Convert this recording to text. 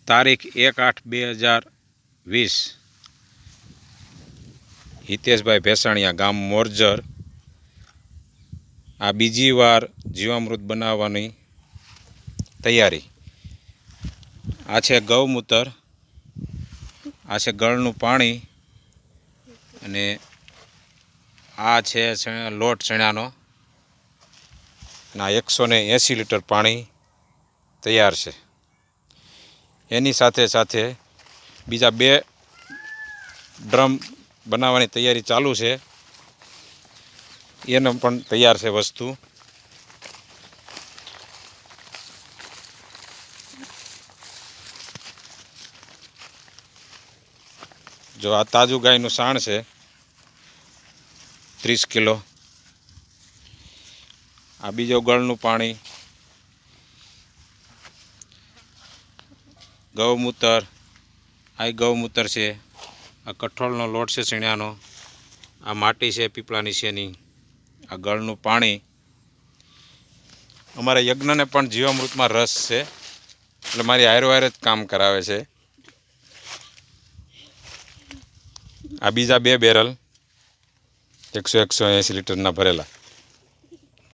તારીખ 1/8/2020 હિતેશભાઈ ભેસાણીયા, ગામ મોરજર. આ બીજી વાર જીવામૃત બનાવવાની તૈયારી. આ છે ગૌમૂત્ર, આ છે ગળનું પાણી અને આ છે લોટ ચણાનો. આ 180 લીટર પાણી તૈયાર છે. એની સાથે સાથે બીજા 2 ડ્રમ બનાવવાની તૈયારી ચાલુ છે. એનો પણ તૈયાર છે વસ્તુ. જો આ તાજું ગાયનું સાણ છે 30 કિલો. આ બીજો ગળનું પાણી, ગૌમૂત્ર, આ ગૌમૂત્ર છે. આ કઠોળનો લોટ છે ચણાનો. આ માટી છે પીપળાની શેની. આ ગળનું પાણી. અમારા યજ્ઞને પણ જીવામૃતમાં રસ છે એટલે મારી હારે જ કામ કરાવે છે. આ બીજા 2 બેરલ 180 લીટરના ભરેલા.